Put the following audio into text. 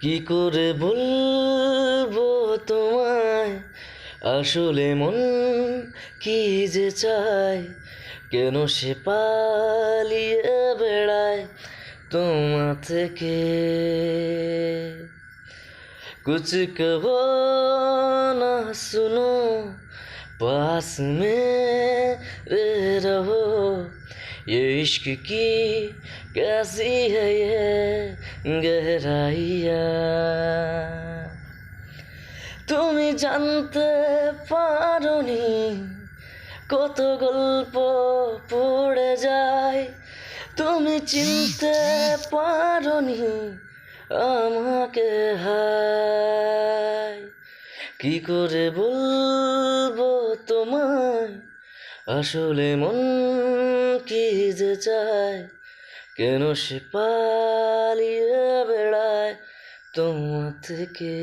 কি করে বলবো তোমায়, আসলে মন কি যে চায়, কেন সে পালিয়ে বেড়ায় তোমা থেকে। कुछ कहो ना सुनो, पास मेरे रहो, ये इश्क की कैसी है ये गहराइयाँ। তুমি জানতে পারোনি কত গল্প পড়ে যায়, তুমি চিনতে পারোনি আমাকে হায়। কি করে বলবো তোমায়, আসলে মন কি যে চায়, কেন সে পালিয়ে বেড়ায় তোমার থেকে।